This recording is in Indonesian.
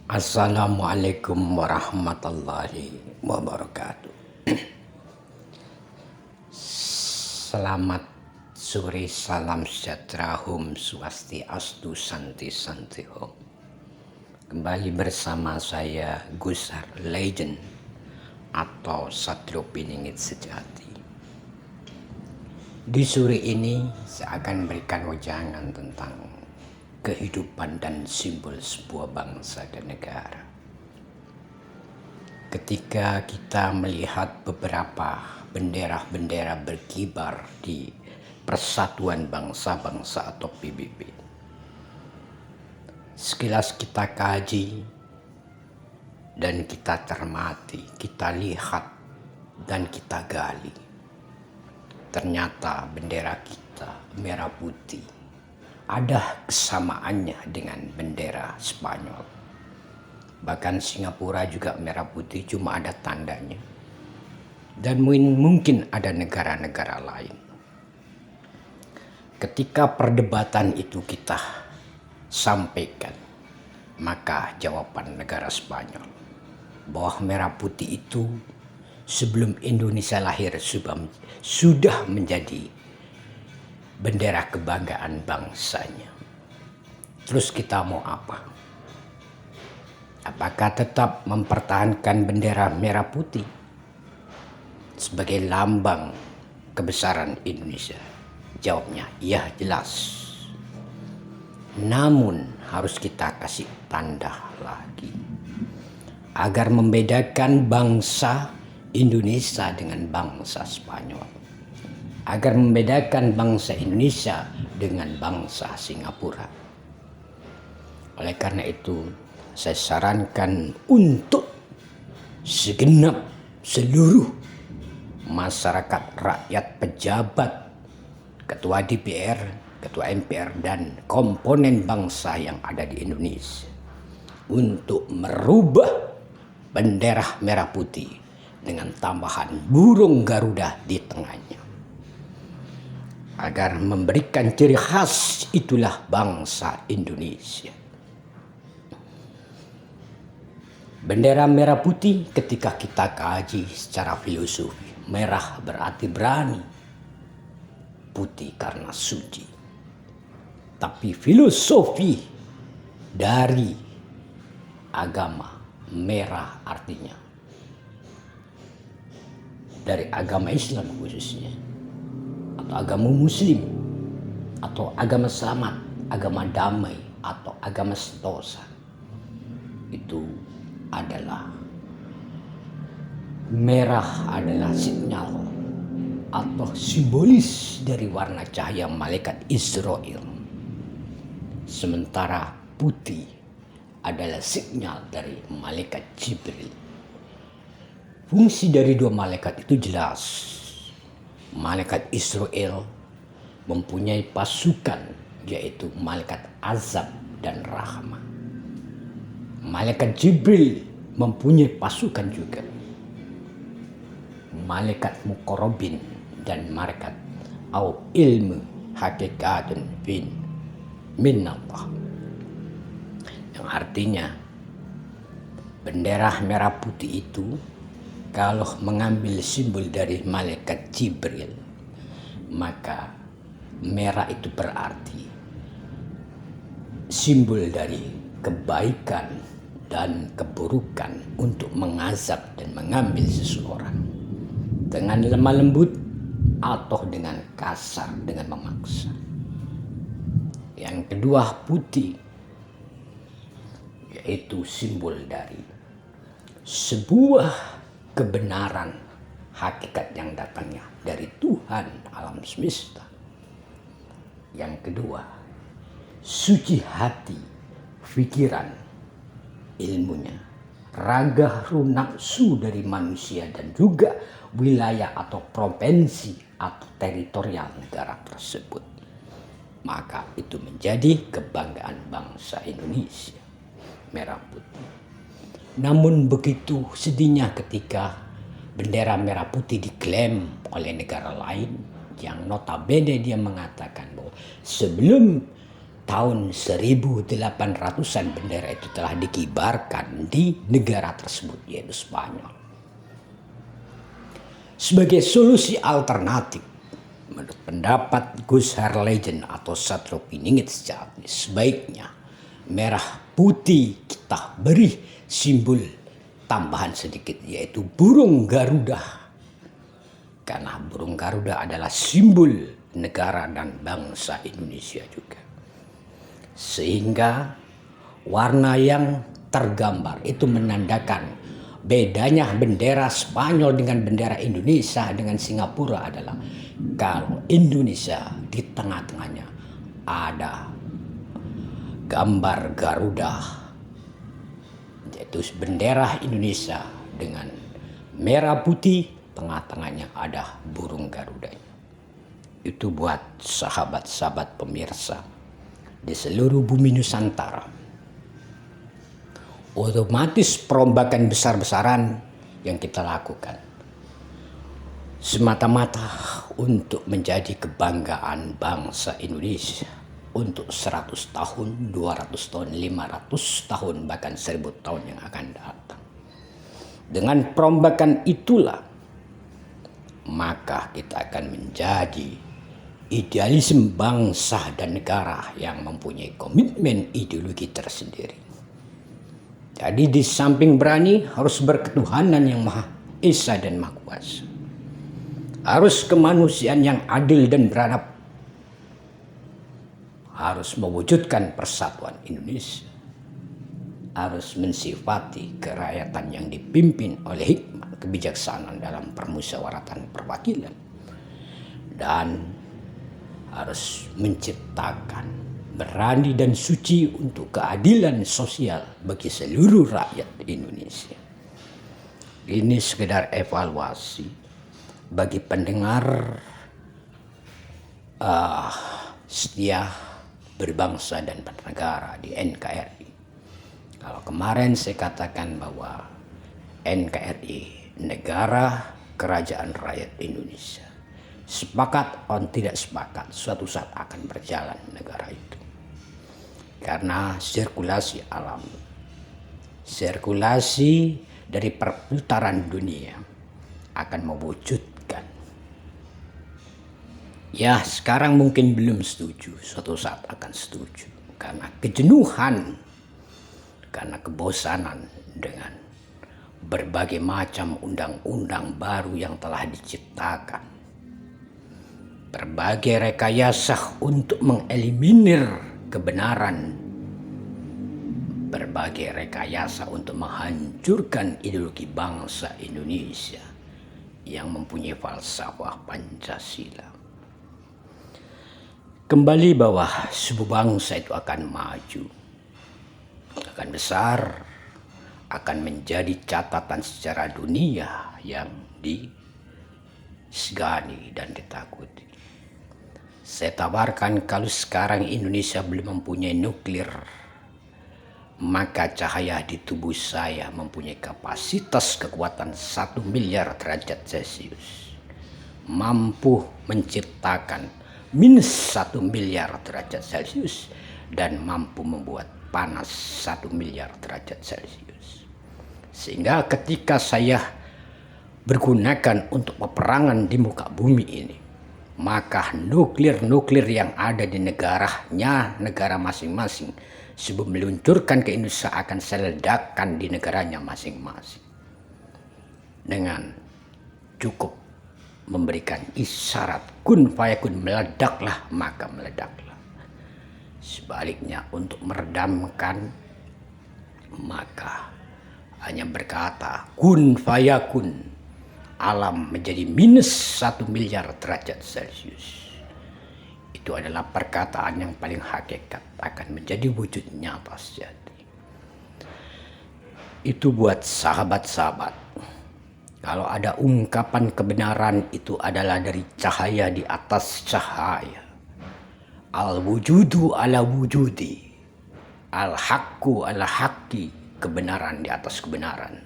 Assalamualaikum warahmatullahi wabarakatuh. Selamat sore, salam sejahtera, Om Swastiastu, Santi Santi Om. Kembali bersama saya Gusar Legend atau Satrio Piningit Sejati. Di sore ini saya akan berikan wejangan tentang kehidupan dan simbol sebuah bangsa dan negara. Ketika kita melihat beberapa bendera-bendera berkibar di Persatuan Bangsa-Bangsa atau PBB, sekilas kita kaji dan kita cermati, kita lihat dan kita gali. Ternyata bendera kita merah putih ada kesamaannya dengan bendera Spanyol. Bahkan Singapura juga merah putih, cuma ada tandanya. Dan mungkin ada negara-negara lain. Ketika perdebatan itu kita sampaikan, maka jawaban negara Spanyol bahwa merah putih itu sebelum Indonesia lahir sudah menjadi bendera kebanggaan bangsanya. Terus kita mau apa? Apakah tetap mempertahankan bendera merah putih sebagai lambang kebesaran Indonesia? Jawabnya, ya jelas. Namun harus kita kasih tanda lagi agar membedakan bangsa Indonesia dengan bangsa Spanyol, agar membedakan bangsa Indonesia dengan bangsa Singapura. Oleh karena itu, saya sarankan untuk segenap seluruh masyarakat, rakyat, pejabat, ketua DPR, ketua MPR, dan komponen bangsa yang ada di Indonesia untuk merubah bendera merah putih dengan tambahan burung Garuda di tengahnya, agar memberikan ciri khas itulah bangsa Indonesia. Bendera merah putih ketika kita kaji secara filosofi, merah berarti berani, putih karena suci. Tapi filosofi dari agama merah artinya, dari agama Islam khususnya, atau agama Muslim, atau agama selamat, agama damai, atau agama sentosa, itu adalah merah adalah sinyal atau simbolis dari warna cahaya malaikat Israel, sementara putih adalah sinyal dari malaikat Jibril. Fungsi dari dua malaikat itu jelas. Malaikat Israel mempunyai pasukan, yaitu malaikat azab dan rahmat. Malaikat Jibril mempunyai pasukan juga, malaikat muqarrabin dan malaikat au ilmu hakikatun min Allah. Yang artinya bendera merah putih itu kalau mengambil simbol dari malaikat Jibril, maka merah itu berarti simbol dari kebaikan dan keburukan untuk mengazab dan mengambil seseorang dengan lemah lembut atau dengan kasar, dengan memaksa. Yang kedua putih, yaitu simbol dari sebuah kebenaran hakikat yang datangnya dari Tuhan alam semesta. Yang kedua, suci hati, pikiran, ilmunya, raga nafsu dari manusia dan juga wilayah atau provinsi atau teritorial negara tersebut. Maka itu menjadi kebanggaan bangsa Indonesia, merah putih. Namun begitu sedihnya ketika bendera merah putih diklaim oleh negara lain yang notabene dia mengatakan bahwa sebelum tahun 1800-an bendera itu telah dikibarkan di negara tersebut, yaitu Spanyol. Sebagai solusi alternatif, menurut pendapat Gus Herlejen atau Satrio Piningit sejati, sebaiknya merah putih kita beri simbol tambahan sedikit, yaitu burung Garuda. Karena burung Garuda adalah simbol negara dan bangsa Indonesia juga. Sehingga warna yang tergambar itu menandakan bedanya bendera Spanyol dengan bendera Indonesia dengan Singapura adalah kalau Indonesia di tengah-tengahnya ada gambar Garuda, yaitu bendera Indonesia dengan merah putih, tengah-tengahnya ada burung Garuda. Itu buat sahabat-sahabat pemirsa di seluruh bumi Nusantara. Otomatis perombakan besar-besaran yang kita lakukan semata-mata untuk menjadi kebanggaan bangsa Indonesia untuk 100 tahun, 200 tahun, 500 tahun, bahkan 1000 tahun yang akan datang. Dengan perombakan itulah maka kita akan menjadi idealisme bangsa dan negara yang mempunyai komitmen ideologi tersendiri. Jadi di samping berani harus berketuhanan yang Maha Esa dan Maha Kuasa. Harus kemanusiaan yang adil dan beradab. Harus mewujudkan persatuan Indonesia. Harus mensifati kerakyatan yang dipimpin oleh hikmah kebijaksanaan dalam permusyawaratan perwakilan. Dan harus menciptakan berani dan suci untuk keadilan sosial bagi seluruh rakyat Indonesia. Ini sekedar evaluasi bagi pendengar setia berbangsa dan bernegara di NKRI. Kalau kemarin saya katakan bahwa NKRI negara kerajaan rakyat Indonesia, sepakat atau tidak sepakat, suatu saat akan berjalan negara itu. Karena sirkulasi alam, sirkulasi dari perputaran dunia akan mewujudkan. Ya, sekarang mungkin belum setuju, suatu saat akan setuju. Karena kejenuhan, karena kebosanan dengan berbagai macam undang-undang baru yang telah diciptakan. Berbagai rekayasa untuk mengeliminir kebenaran, berbagai rekayasa untuk menghancurkan ideologi bangsa Indonesia yang mempunyai falsafah Pancasila. Kembali bahwa sebuah bangsa itu akan maju, akan besar, akan menjadi catatan sejarah dunia yang disegani dan ditakuti. Saya tawarkan kalau sekarang Indonesia belum mempunyai nuklir, maka cahaya di tubuh saya mempunyai kapasitas kekuatan 1 miliar derajat Celcius. Mampu menciptakan minus 1 miliar derajat Celcius dan mampu membuat panas 1 miliar derajat Celcius. Sehingga ketika saya bergunakan untuk peperangan di muka bumi ini, maka nuklir yang ada di negara masing-masing sebelum meluncurkan ke Indonesia akan saya ledakkan di negaranya masing-masing. Dengan cukup memberikan isyarat kun fayakun, meledaklah maka meledaklah. Sebaliknya untuk meredamkan maka hanya berkata kun fayakun, alam menjadi minus 1 miliar derajat Celcius. Itu adalah perkataan yang paling hakikat, akan menjadi wujud nyata sejati. Itu buat sahabat-sahabat. Kalau ada ungkapan kebenaran itu adalah dari cahaya di atas cahaya. Al-wujudu ala wujudi. Al-haqqu ala haqqi. Kebenaran di atas kebenaran.